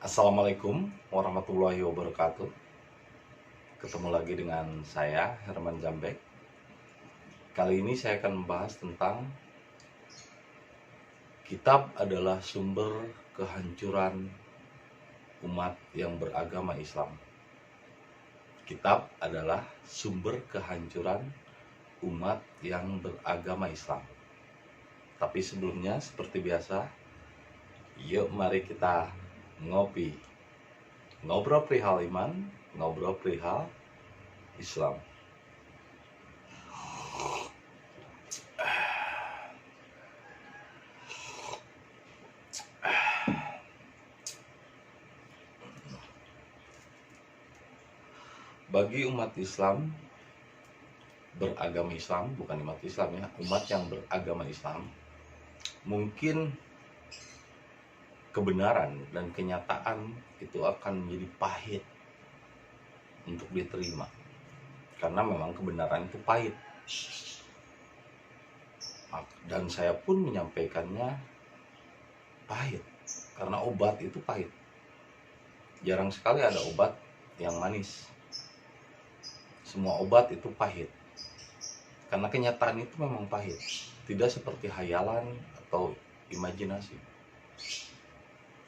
Assalamualaikum warahmatullahi wabarakatuh. Ketemu lagi dengan saya, Herman Jambek. Kali ini saya akan membahas tentang kitab adalah sumber kehancuran umat yang beragama Islam. Kitab adalah sumber kehancuran umat yang beragama Islam. Tapi sebelumnya, seperti biasa, yuk mari kita ngopi. Ngobrol perihal iman, ngobrol perihal Islam. Bagi umat Islam, beragama Islam, bukan umat Islam ya, umat yang beragama Islam, mungkin kebenaran dan kenyataan itu akan menjadi pahit untuk diterima, karena memang kebenaran itu pahit. Dan saya pun menyampaikannya pahit, karena obat itu pahit. Jarang sekali ada obat yang manis. Semua obat itu pahit, karena kenyataan itu memang pahit, tidak seperti hayalan atau imajinasi.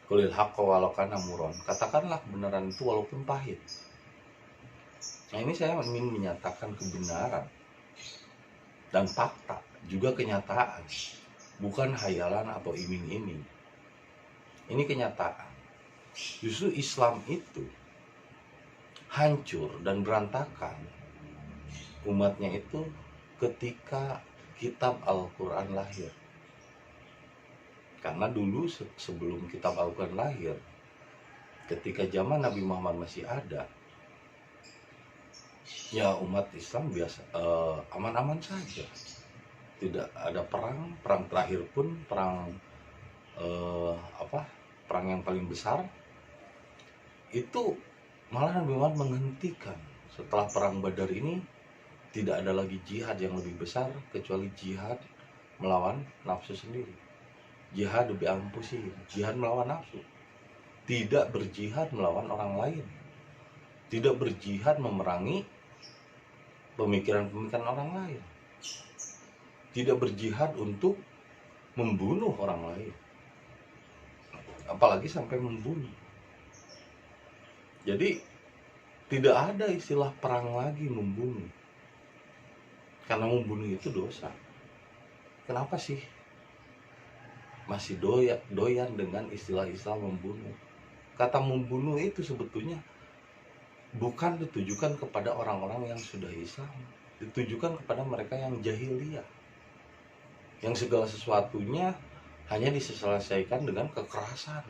Qulil haqqa walau kana muron, katakanlah kebenaran itu walaupun pahit. Nah, ini saya ingin menyatakan kebenaran dan fakta, juga kenyataan, bukan hayalan atau iming-iming. Ini kenyataan. Justru Islam itu hancur dan berantakan umatnya itu ketika kitab Al-Quran lahir. Karena dulu sebelum kitab Al-Quran lahir, ketika zaman Nabi Muhammad masih ada, ya umat Islam biasa aman-aman saja. Tidak ada perang terakhir pun perang yang paling besar itu malah Nabi Muhammad menghentikan. Setelah perang Badar ini tidak ada lagi jihad yang lebih besar kecuali jihad melawan nafsu sendiri. Jihad bi anfusihim, jihad melawan nafsu. Tidak berjihad melawan orang lain. Tidak berjihad memerangi pemikiran-pemikiran orang lain. Tidak berjihad untuk membunuh orang lain. Apalagi sampai membunuh. Jadi tidak ada istilah perang lagi membunuh. Karena membunuh itu dosa. Kenapa sih masih doyan dengan istilah-istilah membunuh? Kata membunuh itu sebetulnya bukan ditujukan kepada orang-orang yang sudah Islam, ditujukan kepada mereka yang jahiliyah, yang segala sesuatunya hanya diselesaikan dengan kekerasan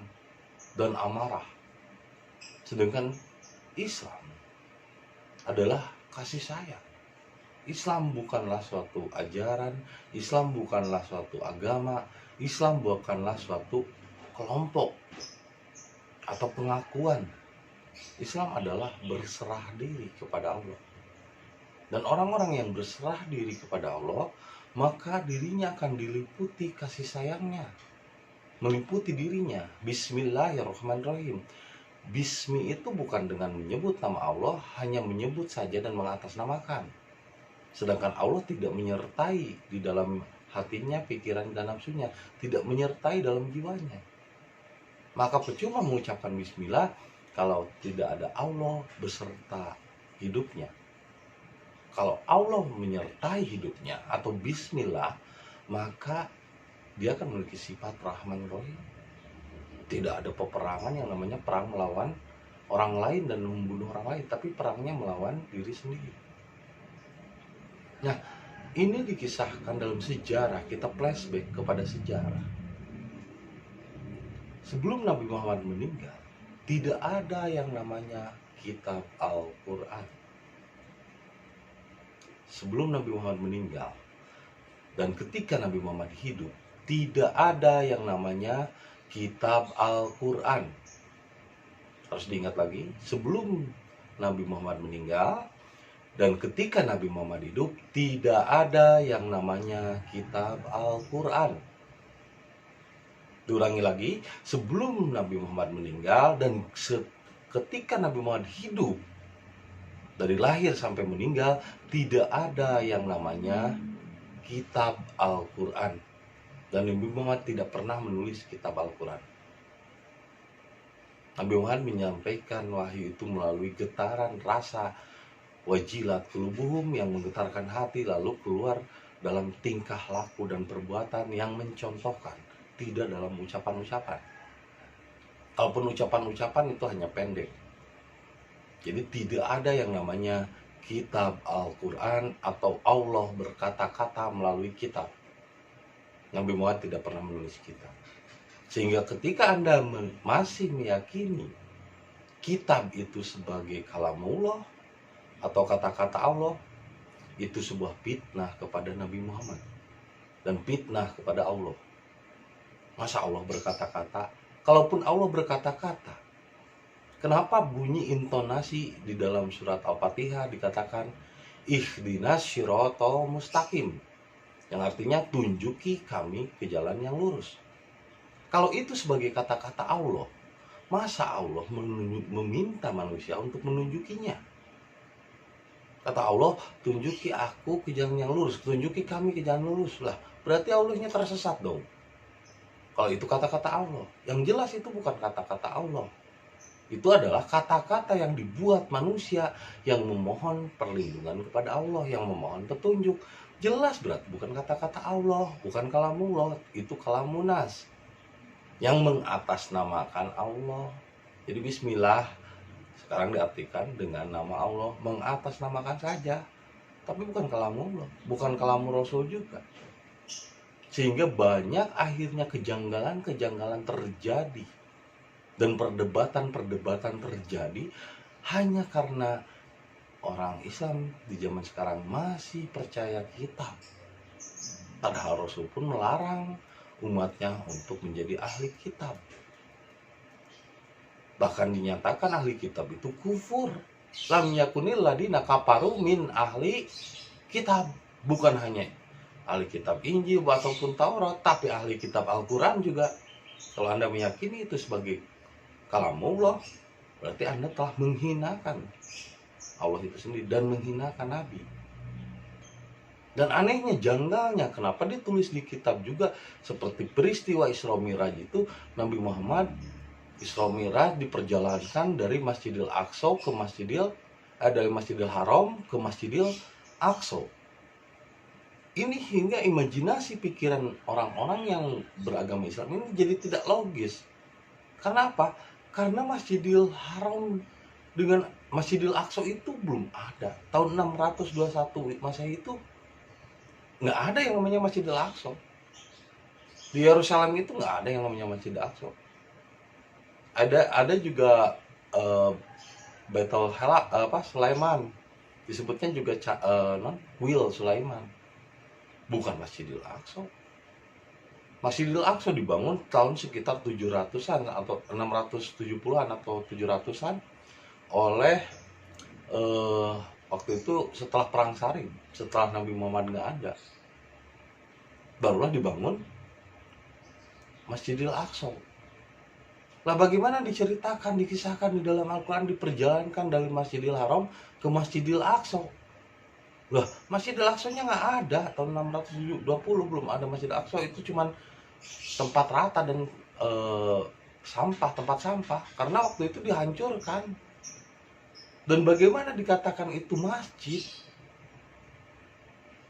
dan amarah. Sedangkan Islam adalah kasih sayang. Islam bukanlah suatu ajaran, Islam bukanlah suatu agama, Islam bukanlah suatu kelompok atau pengakuan. Islam adalah berserah diri kepada Allah. Dan orang-orang yang berserah diri kepada Allah, maka dirinya akan diliputi kasih sayangnya, meliputi dirinya. Bismillahirrahmanirrahim. Bismi itu bukan dengan menyebut nama Allah, hanya menyebut saja dan mengatasnamakan. Sedangkan Allah tidak menyertai di dalam hatinya, pikiran dan nafsunya, tidak menyertai dalam jiwanya. Maka percuma mengucapkan bismillah kalau tidak ada Allah beserta hidupnya. Kalau Allah menyertai hidupnya atau bismillah, maka dia akan memiliki sifat Rahman Rahim. Tidak ada peperangan yang namanya perang melawan orang lain dan membunuh orang lain, tapi perangnya melawan diri sendiri. Nah, ini dikisahkan dalam sejarah. Kita flashback kepada sejarah. Sebelum Nabi Muhammad meninggal, tidak ada yang namanya kitab Al-Quran. Sebelum Nabi Muhammad meninggal dan ketika Nabi Muhammad hidup, tidak ada yang namanya kitab Al-Quran. Harus diingat lagi, sebelum Nabi Muhammad meninggal dan ketika Nabi Muhammad hidup, tidak ada yang namanya kitab Al-Quran. Diulangi lagi, sebelum Nabi Muhammad meninggal dan ketika Nabi Muhammad hidup, dari lahir sampai meninggal, tidak ada yang namanya kitab Al-Quran. Dan Nabi Muhammad tidak pernah menulis kitab Al-Quran. Nabi Muhammad menyampaikan wahyu itu melalui getaran rasa, wajilat qulubuhum, yang menggetarkan hati, lalu keluar dalam tingkah laku dan perbuatan yang mencontohkan, tidak dalam ucapan-ucapan. Kalaupun ucapan-ucapan itu hanya pendek. Jadi tidak ada yang namanya kitab Al-Quran atau Allah berkata-kata melalui kitab. Nabi Muhammad tidak pernah menulis kitab. Sehingga ketika Anda masih meyakini kitab itu sebagai kalamullah atau kata-kata Allah, itu sebuah fitnah kepada Nabi Muhammad dan fitnah kepada Allah. Masa Allah berkata-kata? Kalaupun Allah berkata-kata, kenapa bunyi intonasi di dalam surat Al-Fatihah dikatakan ihdinas syiratal mustaqim, yang artinya tunjuki kami ke jalan yang lurus. Kalau itu sebagai kata-kata Allah, masa Allah meminta manusia untuk menunjukinya? Kata Allah, tunjuki aku ke jalan yang lurus, tunjuki kami ke jalan lurus. Lah, berarti Allahnya tersesat dong. Kalau itu kata-kata Allah, yang jelas itu bukan kata-kata Allah. Itu adalah kata-kata yang dibuat manusia yang memohon perlindungan kepada Allah, yang memohon petunjuk. Jelas berarti bukan kata-kata Allah, bukan kalamullah, itu kalamunas yang mengatasnamakan Allah. Jadi bismillah sekarang diartikan dengan nama Allah, mengatasnamakan saja, tapi bukan kalamullah, bukan kalamur Rasul juga. Sehingga banyak akhirnya kejanggalan-kejanggalan terjadi dan perdebatan-perdebatan terjadi hanya karena orang Islam di zaman sekarang masih percaya kitab. Padahal Rasul pun melarang umatnya untuk menjadi ahli kitab. Bahkan dinyatakan ahli kitab itu kufur. Lam yakunil ladina kafaru min ahli kitab. Bukan hanya ahli kitab Injil ataupun Taurat, tapi ahli kitab Al-Quran juga. Kalau Anda meyakini itu sebagai kalamullah, berarti Anda telah menghinakan Allah itu sendiri dan menghinakan Nabi. Dan anehnya, janggalnya, kenapa ditulis di kitab juga seperti peristiwa Isra Miraj itu, Nabi Muhammad Isra Miraj diperjalankan dari Masjidil Aqsa ke dari Masjidil Haram ke Masjidil Aqsa. Ini hingga imajinasi pikiran orang-orang yang beragama Islam ini jadi tidak logis. Karena apa? Karena Masjidil Haram dengan Masjidil Aqsa itu belum ada. Tahun 621 Masehi itu nggak ada yang namanya Masjidil Aqsa. Di Yerusalem itu nggak ada yang namanya Masjidil Aqsa. Ada juga Baitul Sulaiman, disebutnya juga Kuil Sulaiman, bukan Masjidil Aqsa. Masjidil Aqsa dibangun tahun sekitar 700-an atau 670-an atau 700-an oleh waktu itu setelah Perang Sarim, setelah Nabi Muhammad nggak ada, barulah dibangun Masjidil Aqsa. Lah bagaimana diceritakan, dikisahkan di dalam Al-Quran, diperjalankan dari Masjidil Haram ke Masjidil Aqsa. Lah Masjidil Aqsa-nya nggak ada, tahun 620 belum ada Masjidil Aqsa, itu cuman tempat rata dan tempat sampah, karena waktu itu dihancurkan. Dan bagaimana dikatakan itu masjid?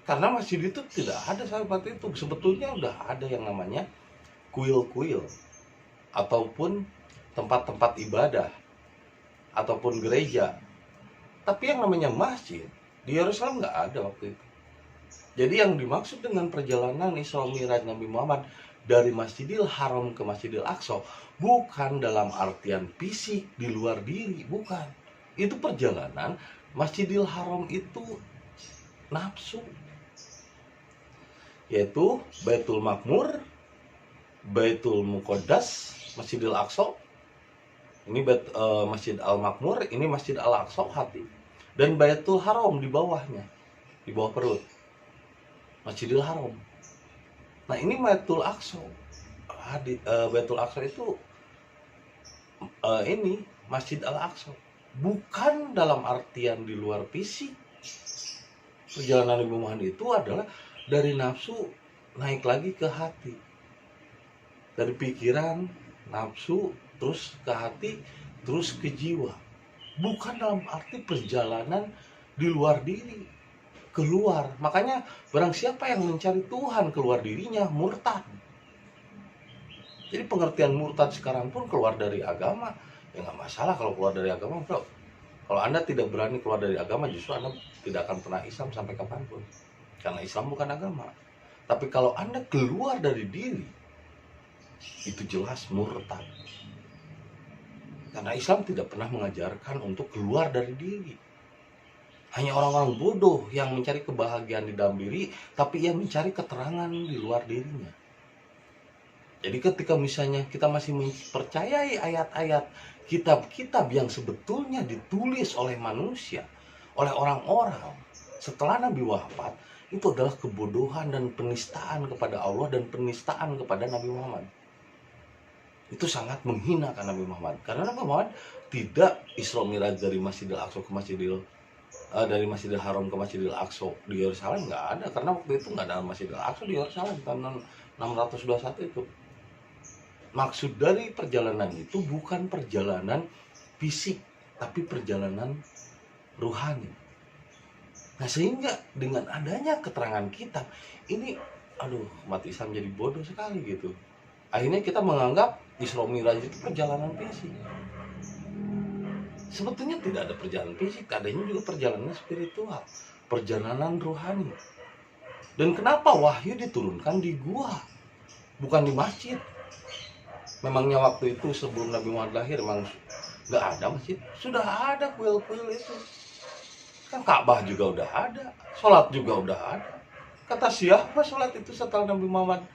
Karena masjid itu tidak ada saat itu. Sebetulnya udah ada yang namanya kuil-kuil ataupun tempat-tempat ibadah ataupun gereja. Tapi yang namanya masjid di Yerusalem nggak ada waktu itu. Jadi yang dimaksud dengan perjalanan Isra Miraj Nabi Muhammad dari Masjidil Haram ke Masjidil Aqsa bukan dalam artian fisik di luar diri, bukan. Itu perjalanan Masjidil Haram itu nafsu, yaitu Baitul Makmur, Baitul Muqaddas, Masjidil Aqsa. Ini Masjid Al-Makmur, ini Masjid Al-Aqsa hati. Dan Baitul Haram di bawahnya, di bawah perut Masjidil Haram. Nah ini Baitul Aqsa, Baitul Aqsa itu ini Masjid Al-Aqsa, bukan dalam artian di luar fisik. Perjalanan Nabi Muhammad itu adalah dari nafsu naik lagi ke hati, dari pikiran, nafsu, terus ke hati, terus ke jiwa. Bukan dalam arti perjalanan di luar diri, keluar. Makanya barang siapa yang mencari Tuhan keluar dirinya, murtad. Jadi pengertian murtad sekarang pun keluar dari agama, ya nggak masalah kalau keluar dari agama, bro. Kalau Anda tidak berani keluar dari agama, justru Anda tidak akan pernah Islam sampai kapanpun. Karena Islam bukan agama. Tapi kalau Anda keluar dari diri, itu jelas murtad. Karena Islam tidak pernah mengajarkan untuk keluar dari diri. Hanya orang-orang bodoh yang mencari kebahagiaan di dalam diri, tapi ia mencari keterangan di luar dirinya. Jadi ketika misalnya kita masih mempercayai ayat-ayat kitab-kitab yang sebetulnya ditulis oleh manusia, oleh orang-orang setelah Nabi wafat, itu adalah kebodohan dan penistaan kepada Allah dan penistaan kepada Nabi Muhammad. Itu sangat menghinakan Nabi Muhammad, karena Nabi Muhammad tidak Isra Mi'raj dari Masjidil Aqsa ke dari Masjidil Haram ke Masjidil Aqsa di Yerusalem, nggak ada, karena waktu itu nggak ada Masjidil Aqsa di Yerusalem tahun 621 itu. Maksud dari perjalanan itu bukan perjalanan fisik, tapi perjalanan ruhani. Nah, sehingga dengan adanya keterangan kitab ini, umat Islam jadi bodoh sekali gitu. Akhirnya kita menganggap Isra Mi'raj itu perjalanan fisik. Sebetulnya tidak ada perjalanan fisik, adanya juga perjalanan spiritual, perjalanan rohani. Dan kenapa wahyu diturunkan di gua, bukan di masjid? Memangnya waktu itu sebelum Nabi Muhammad lahir memang nggak ada masjid? Sudah ada kuil-kuil itu. Kan Ka'bah juga udah ada, sholat juga udah ada. Kata siapa sholat itu setelah Nabi Muhammad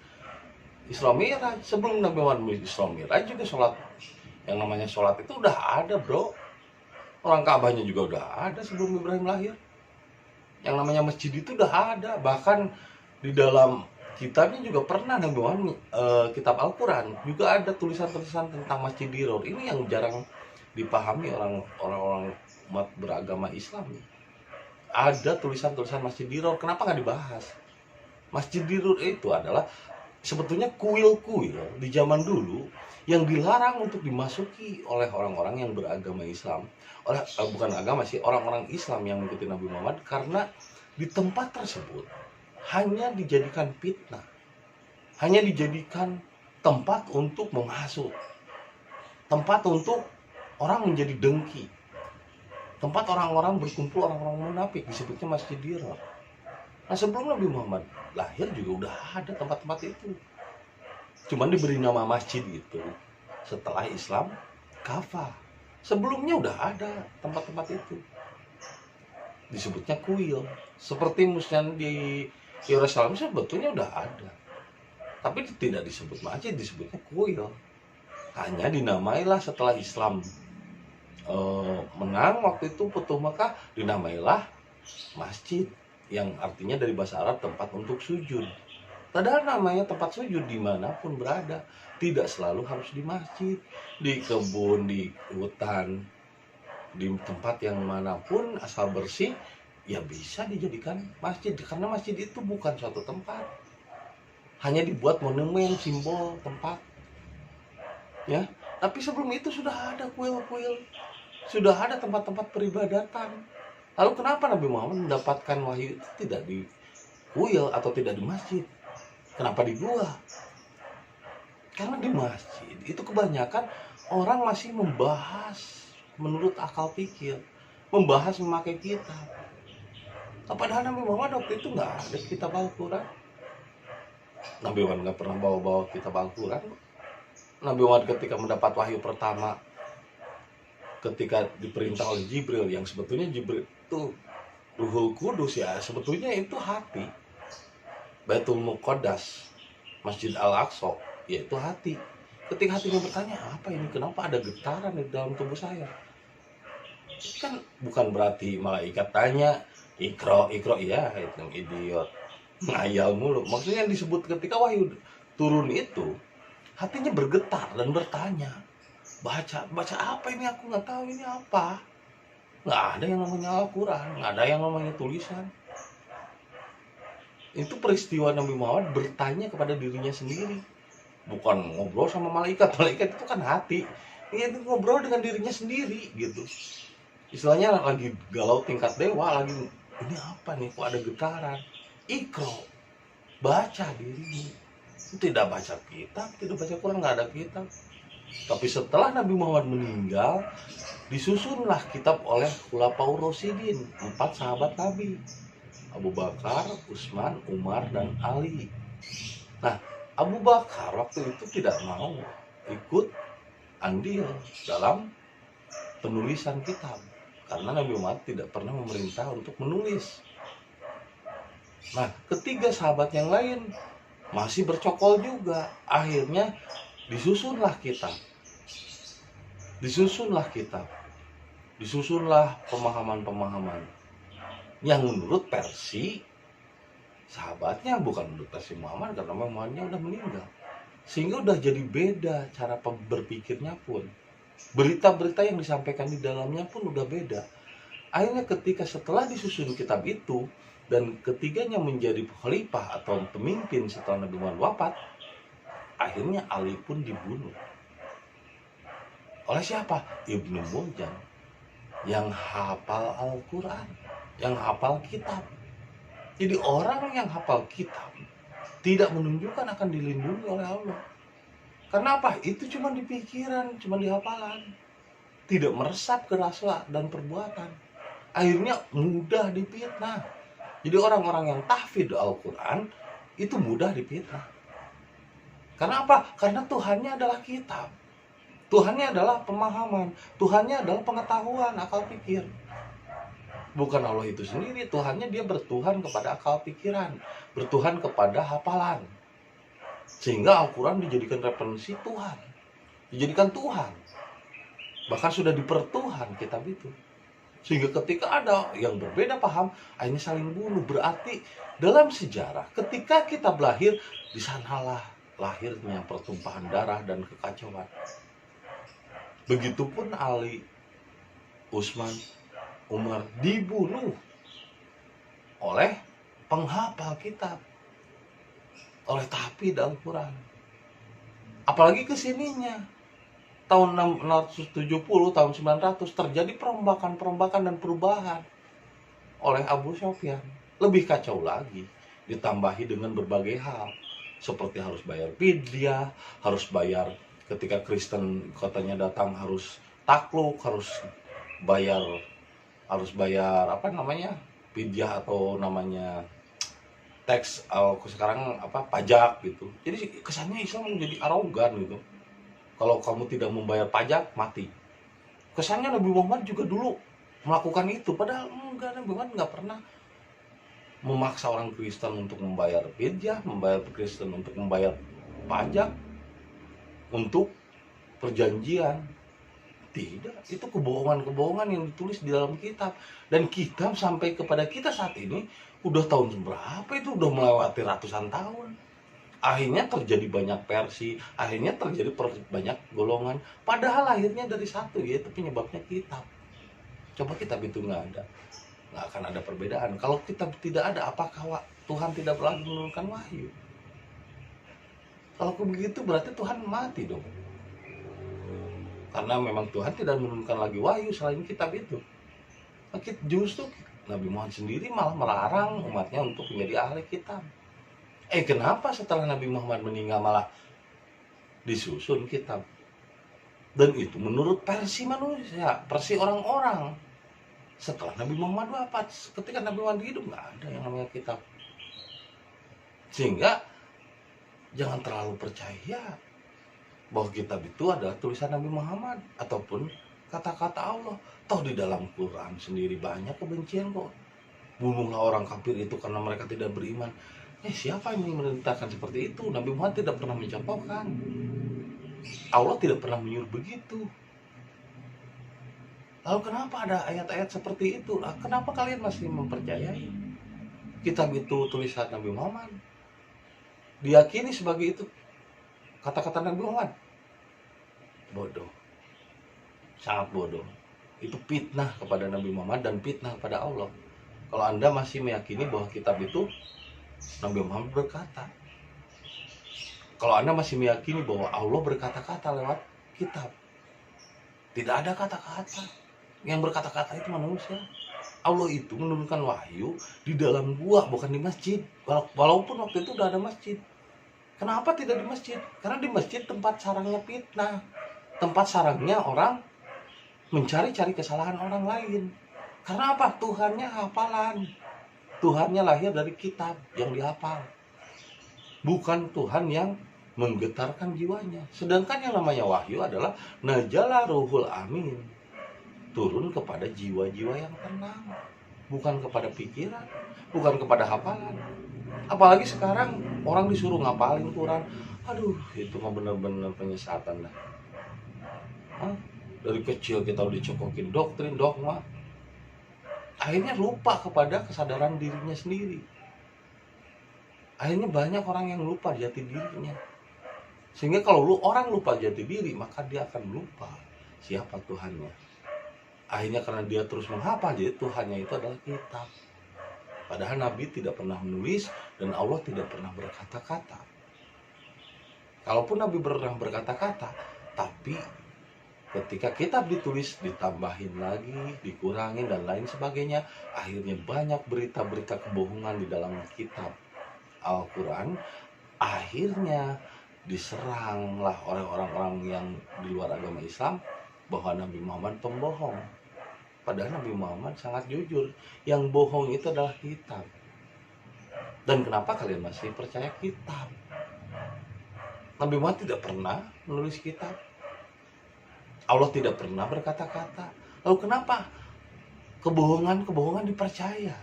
Isra Mi'raj? Sebelum Nabi Muhammad Isra Mi'raj juga sholat, yang namanya sholat itu udah ada, bro. Orang Ka'bahnya juga udah ada sebelum Ibrahim lahir. Yang namanya masjid itu udah ada. Bahkan di dalam kitabnya juga pernah Nabi Muhammad, kitab Al-Quran juga ada tulisan-tulisan tentang Masjid Diror. Ini yang jarang dipahami orang-orang umat beragama Islam. Ada tulisan-tulisan Masjid Diror, kenapa nggak dibahas? Masjid Diror itu adalah sebetulnya kuil-kuil di zaman dulu yang dilarang untuk dimasuki oleh orang-orang yang beragama Islam. Bukan agama sih, orang-orang Islam yang mengikuti Nabi Muhammad, karena di tempat tersebut hanya dijadikan fitnah, hanya dijadikan tempat untuk menghasut, tempat untuk orang menjadi dengki, tempat orang-orang berkumpul, orang-orang munafik, disebutnya Masjid Diror. Nah, sebelum Nabi Muhammad lahir juga udah ada tempat-tempat itu, cuman diberi nama masjid itu setelah Islam kafah. Sebelumnya udah ada tempat-tempat itu, disebutnya kuil. Seperti misalnya di Yerusalem sebetulnya udah ada, tapi tidak disebut masjid, disebutnya kuil. Hanya dinamailah setelah Islam menang waktu itu Futuh Mekah, dinamailah masjid, yang artinya dari bahasa Arab tempat untuk sujud. Padahal namanya tempat sujud dimanapun berada, tidak selalu harus di masjid, di kebun, di hutan, di tempat yang manapun asal bersih, ya bisa dijadikan masjid. Karena masjid itu bukan suatu tempat, hanya dibuat monumen, simbol tempat, ya. Tapi sebelum itu sudah ada kuil-kuil, sudah ada tempat-tempat peribadatan. Lalu kenapa Nabi Muhammad mendapatkan wahyu itu tidak di kuil atau tidak di masjid? Kenapa di gua? Karena di masjid itu kebanyakan orang masih membahas menurut akal pikir, membahas memakai kitab. Padahal Nabi Muhammad waktu itu nggak ada kitab Al-Quran. Nabi Muhammad nggak pernah bawa-bawa kitab Al-Quran. Nabi Muhammad ketika mendapat wahyu pertama, ketika diperintah oleh Jibril, yang sebetulnya Jibril itu Ruhul Kudus, ya sebetulnya itu hati. Baitul Muqaddas, Masjid Al-Aqsa, yaitu hati. Ketika hatinya bertanya, apa ini? Kenapa ada getaran di dalam tubuh saya? Kan bukan berarti malaikat tanya, ikro, ya itu idiot, ngayal mulu. Maksudnya yang disebut ketika wahyu turun itu hatinya bergetar dan bertanya, baca apa ini, aku nggak tahu ini apa. Nggak ada yang namanya Al-Quran, nggak ada yang namanya tulisan. Itu peristiwa Nabi Muhammad bertanya kepada dirinya sendiri, bukan ngobrol sama malaikat. Malaikat itu kan hati, dia itu ngobrol dengan dirinya sendiri gitu. Istilahnya lagi galau tingkat dewa, lagi ini apa nih, kok ada getaran. Iqra, baca dirimu. Tidak baca kitab, tidak baca Quran, nggak ada kitab. Tapi setelah Nabi Muhammad meninggal, disusunlah kitab oleh Khulafaur Rasyidin, 4 sahabat Nabi, Abu Bakar, Utsman, Umar, dan Ali. Nah, Abu Bakar waktu itu tidak mau ikut andil dalam penulisan kitab, karena Nabi Muhammad tidak pernah memerintah untuk menulis. Nah, ketiga sahabat yang lain masih bercokol juga. Akhirnya disusunlah kitab. Disusunlah pemahaman-pemahaman yang menurut versi sahabatnya, bukan menurut versi Muhammad, karena Muhammadnya udah meninggal. Sehingga udah jadi beda cara berpikirnya pun. Berita-berita yang disampaikan di dalamnya pun udah beda. Akhirnya ketika setelah disusun kitab itu, dan ketiganya menjadi khalifah atau pemimpin setelah Nabi Muhammad wafat, akhirnya Ali pun dibunuh. Oleh siapa? Ibnu Muljam, yang hafal Al-Quran, yang hafal kitab. Jadi orang yang hafal kitab tidak menunjukkan akan dilindungi oleh Allah. Karena apa? Itu cuma di pikiran, cuma di hafalan. Tidak meresap ke rasa dan perbuatan. Akhirnya mudah difitnah. Jadi orang-orang yang tahfidz Al-Quran itu mudah difitnah. Karena apa? Karena Tuhannya adalah kitab. Tuhannya adalah pemahaman. Tuhannya adalah pengetahuan, akal pikir. Bukan Allah itu sendiri. Tuhannya dia bertuhan kepada akal pikiran. Bertuhan kepada hafalan. Sehingga Al-Quran dijadikan referensi Tuhan. Dijadikan Tuhan. Bahkan sudah dipertuhan kitab itu. Sehingga ketika ada yang berbeda paham, akhirnya saling bunuh. Berarti dalam sejarah ketika kita lahir, di sanalah lahirnya pertumpahan darah dan kekacauan. Begitupun Ali, Utsman, Umar dibunuh oleh penghafal kitab, oleh tahfidz Al-Quran. Apalagi kesininya tahun 670, tahun 900 terjadi perombakan dan perubahan oleh Abu Sufyan. Lebih kacau lagi, ditambahi dengan berbagai hal, seperti harus bayar fidyah, harus bayar ketika Kristen katanya datang harus takluk, harus bayar apa namanya, fidyah atau namanya tax, sekarang apa, pajak gitu. Jadi kesannya Islam menjadi arogan gitu. Kalau kamu tidak membayar pajak, mati. Kesannya Nabi Muhammad juga dulu melakukan itu. Padahal enggak, Nabi Muhammad enggak pernah memaksa orang Kristen untuk membayar fidyah, membayar Kristen untuk membayar pajak, untuk perjanjian. Tidak, itu kebohongan-kebohongan yang ditulis di dalam kitab. Dan kitab sampai kepada kita saat ini, udah tahun berapa itu, udah melewati ratusan tahun. Akhirnya terjadi banyak versi, akhirnya terjadi banyak golongan. Padahal akhirnya dari satu, yaitu penyebabnya kitab. Coba kitab itu nggak akan ada perbedaan. Kalau kitab tidak ada, apakah Tuhan tidak lagi menurunkan wahyu? Kalau begitu berarti Tuhan mati dong. Karena memang Tuhan tidak menurunkan lagi wahyu selain kitab itu. Justru Nabi Muhammad sendiri malah melarang umatnya untuk menjadi ahli kitab. Kenapa setelah Nabi Muhammad meninggal malah disusun kitab? Dan itu menurut versi manusia, versi orang-orang. Setelah Nabi Muhammad wafat, ketika Nabi Muhammad hidup, nggak ada yang namanya kitab. Sehingga jangan terlalu percaya bahwa kitab itu adalah tulisan Nabi Muhammad ataupun kata-kata Allah. Toh di dalam Quran sendiri banyak kebencian kok. Bunuhlah orang kafir itu karena mereka tidak beriman. Siapa yang memerintahkan seperti itu? Nabi Muhammad tidak pernah mencontohkan. Allah tidak pernah menyuruh begitu. Lalu kenapa ada ayat-ayat seperti itu? Kenapa kalian masih mempercayai kitab itu tulisan Nabi Muhammad? Diyakini sebagai itu. kata-kata Nabi Muhammad? Bodoh, sangat bodoh. Itu fitnah kepada Nabi Muhammad dan fitnah kepada Allah. Kalau Anda masih meyakini bahwa kitab itu Nabi Muhammad berkata, kalau Anda masih meyakini bahwa Allah berkata-kata lewat kitab, tidak ada kata-kata. Yang berkata-kata itu manusia. Allah itu menurunkan wahyu di dalam gua, bukan di masjid. Walaupun waktu itu udah ada masjid. Kenapa tidak di masjid? Karena di masjid tempat sarangnya fitnah, tempat sarangnya orang mencari-cari kesalahan orang lain. Karena apa? Tuhannya hafalan. Tuhannya lahir dari kitab yang dihafal, bukan Tuhan yang menggetarkan jiwanya. Sedangkan yang namanya wahyu adalah najala ruhul amin, turun kepada jiwa-jiwa yang tenang, bukan kepada pikiran, bukan kepada hafalan. Apalagi sekarang orang disuruh ngapalin Quran. Aduh, itu mah benar-benar penyesatan dah. Dari kecil kita udah dicokokin doktrin, dogma, akhirnya lupa kepada kesadaran dirinya sendiri. Akhirnya banyak orang yang lupa jati dirinya. Sehingga kalau orang lupa jati diri, maka dia akan lupa siapa Tuhannya. Akhirnya karena dia terus menghafal, jadi Tuhannya itu adalah kitab. Padahal Nabi tidak pernah menulis dan Allah tidak pernah berkata-kata. Kalaupun Nabi pernah berkata-kata, tapi ketika kitab ditulis, ditambahin lagi, dikurangin dan lain sebagainya, akhirnya banyak berita-berita kebohongan di dalam kitab Al-Quran. Akhirnya diseranglah oleh orang-orang yang di luar agama Islam bahwa Nabi Muhammad pembohong. Padahal Nabi Muhammad sangat jujur. Yang bohong itu adalah kitab. Dan kenapa kalian masih percaya kitab? Nabi Muhammad tidak pernah menulis kitab. Allah tidak pernah berkata-kata. Lalu kenapa kebohongan-kebohongan dipercaya,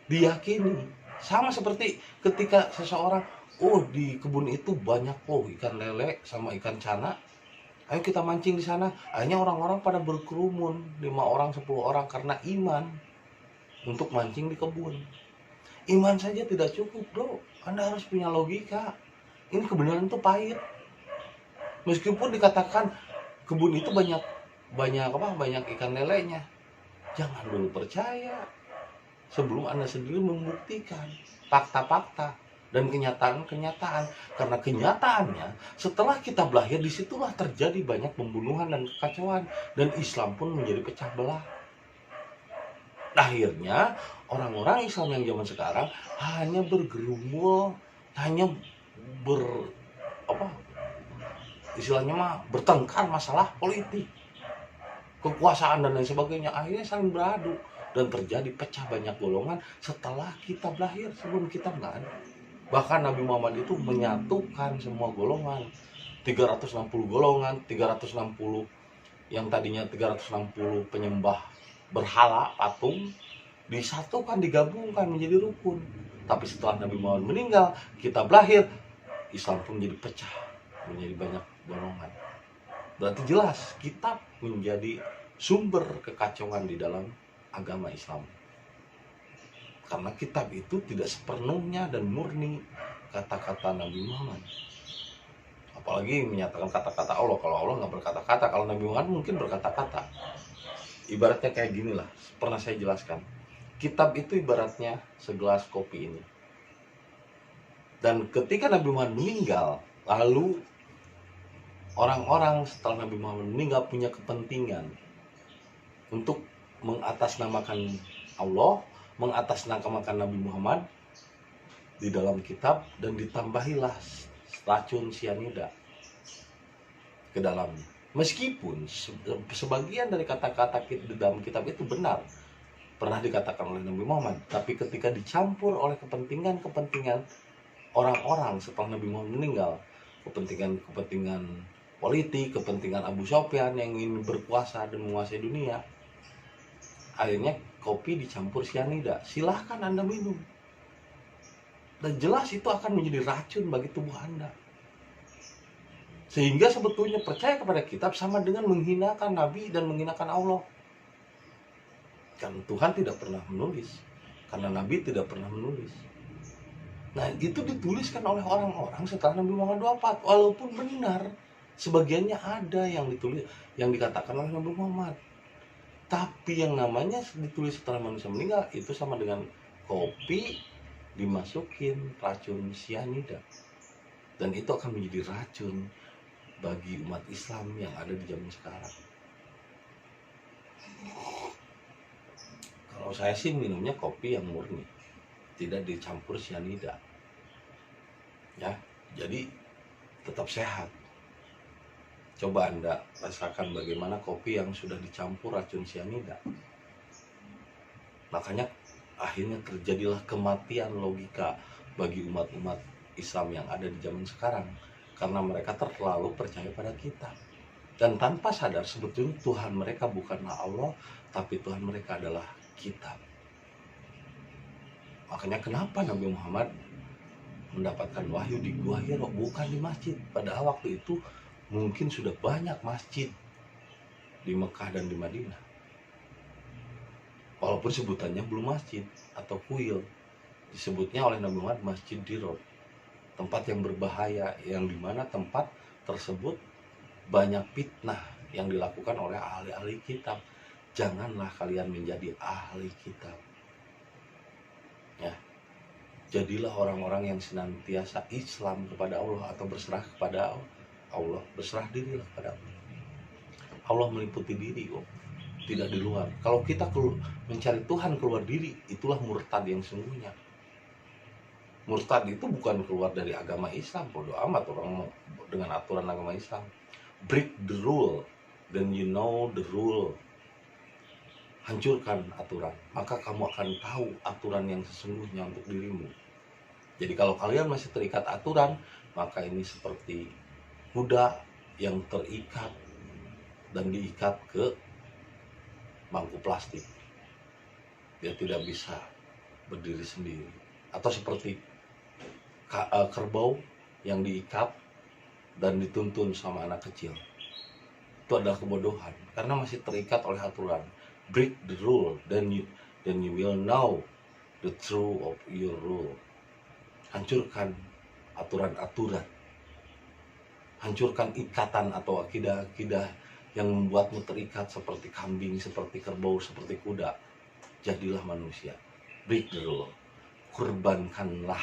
diyakini? Sama seperti ketika seseorang, oh di kebun itu banyak ikan lele sama ikan cana, ayo kita mancing di sana. Akhirnya orang-orang pada berkerumun, 5 orang, 10 orang, karena iman untuk mancing di kebun. Iman saja tidak cukup, bro. Anda harus punya logika. Ini kebenaran itu pahit. Meskipun dikatakan kebun itu banyak ikan lelenya, jangan dulu percaya sebelum Anda sendiri membuktikan fakta-fakta dan kenyataan-kenyataan. Karena kenyataannya setelah kita lahir, disitulah terjadi banyak pembunuhan dan kekacauan, dan Islam pun menjadi pecah belah. Akhirnya orang-orang Islam yang zaman sekarang hanya bergerumul, hanya istilahnya bertengkar masalah politik, kekuasaan dan lain sebagainya. Akhirnya saling beradu dan terjadi pecah banyak golongan setelah kitab lahir. Sebelum kitab nggak ada. Bahkan Nabi Muhammad itu menyatukan semua golongan, 360 golongan, 360 yang tadinya 360 penyembah berhala, patung, disatukan, digabungkan menjadi rukun. Tapi setelah Nabi Muhammad meninggal, kitab lahir, Islam pun menjadi pecah, menjadi banyak golongan. Berarti jelas kitab menjadi sumber kekacauan di dalam agama Islam. Karena kitab itu tidak sepenuhnya dan murni kata-kata Nabi Muhammad. Apalagi menyatakan kata-kata Allah. Kalau Allah nggak berkata-kata, kalau Nabi Muhammad mungkin berkata-kata. Ibaratnya kayak gini lah, pernah saya jelaskan. Kitab itu ibaratnya segelas kopi ini. Dan ketika Nabi Muhammad meninggal, lalu orang-orang setelah Nabi Muhammad meninggal punya kepentingan untuk mengatasnamakan Allah, mengatasnamakan Nabi Muhammad di dalam kitab, dan ditambahilah racun sianida ke dalamnya. Meskipun sebagian dari kata-kata di dalam kitab itu benar, pernah dikatakan oleh Nabi Muhammad, tapi ketika dicampur oleh kepentingan-kepentingan orang-orang setelah Nabi Muhammad meninggal, kepentingan politik, kepentingan Abu Sufyan yang ingin berkuasa dan menguasai dunia, akhirnya kopi dicampur sianida. Silahkan Anda minum, dan jelas itu akan menjadi racun bagi tubuh Anda. Sehingga sebetulnya percaya kepada kitab sama dengan menghinakan Nabi dan menghinakan Allah. Karena Tuhan tidak pernah menulis, karena Nabi tidak pernah menulis. Nah, itu dituliskan oleh orang-orang setelah Nabi Muhammad wafat. Walaupun benar, sebagiannya ada yang ditulis, yang dikatakan oleh Nabi Muhammad. Tapi yang namanya ditulis setelah manusia meninggal, itu sama dengan kopi dimasukin racun cyanida. Dan itu akan menjadi racun bagi umat Islam yang ada di zaman sekarang. Kalau saya sih minumnya kopi yang murni, tidak dicampur cyanida. Ya, jadi tetap sehat. Coba Anda rasakan bagaimana kopi yang sudah dicampur racun cyanida. Makanya akhirnya terjadilah kematian logika bagi umat-umat Islam yang ada di zaman sekarang, karena mereka terlalu percaya pada kitab. Dan tanpa sadar sebetulnya Tuhan mereka bukanlah Allah, tapi Tuhan mereka adalah kitab. Makanya kenapa Nabi Muhammad mendapatkan wahyu di Gua Hira, bukan di masjid. Padahal waktu itu mungkin sudah banyak masjid di Mekah dan di Madinah. Walaupun sebutannya belum masjid atau kuil, disebutnya oleh Nabi Muhammad Masjid Dirar, tempat yang berbahaya, yang dimana tempat tersebut banyak fitnah yang dilakukan oleh ahli-ahli kitab. Janganlah kalian menjadi ahli kitab. Ya, jadilah orang-orang yang senantiasa Islam kepada Allah atau berserah kepada Allah, berserah dirilah kepada Allah. Allah meliputi diri kok, tidak di luar. Kalau kita mencari Tuhan keluar diri, itulah murtad yang sungguhnya. Murtad itu bukan keluar dari agama Islam, bodoh amat orang dengan aturan agama Islam. Break the rule, then you know the rule. Hancurkan aturan, maka kamu akan tahu aturan yang sesungguhnya untuk dirimu. Jadi kalau kalian masih terikat aturan, maka ini seperti kuda yang terikat dan diikat ke bangku plastik. Dia tidak bisa berdiri sendiri. Atau seperti kerbau yang diikat dan dituntun sama anak kecil. Itu adalah kebodohan, karena masih terikat oleh aturan. Break the rule, then you will know the truth of your rule. Hancurkan aturan-aturan, hancurkan ikatan atau akidah-akidah yang membuatmu terikat seperti kambing, seperti kerbau, seperti kuda. Jadilah manusia. Break the rule. Kurbankanlah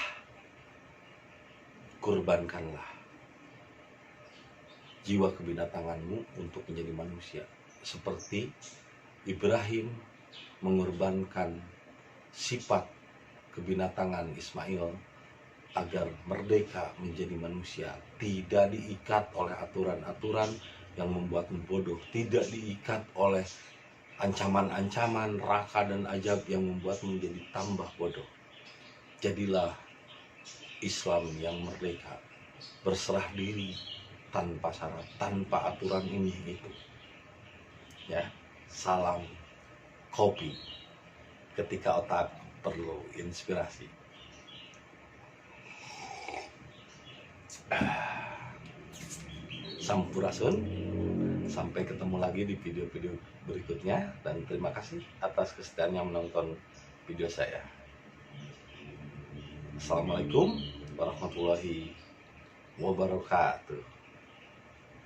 jiwa kebinatanganmu untuk menjadi manusia. Seperti Ibrahim mengorbankan sifat kebinatangan Ismail agar merdeka menjadi manusia, tidak diikat oleh aturan-aturan yang membuatmu bodoh, tidak diikat oleh ancaman-ancaman neraka dan azab yang membuatmu menjadi tambah bodoh. Jadilah Islam yang merdeka, berserah diri tanpa syarat, tanpa aturan ini itu. Ya, salam kopi ketika otak perlu inspirasi. Sampurasun, sampai ketemu lagi di video-video berikutnya, dan terima kasih atas kesetiaannya menonton video saya. Assalamualaikum warahmatullahi wabarakatuh.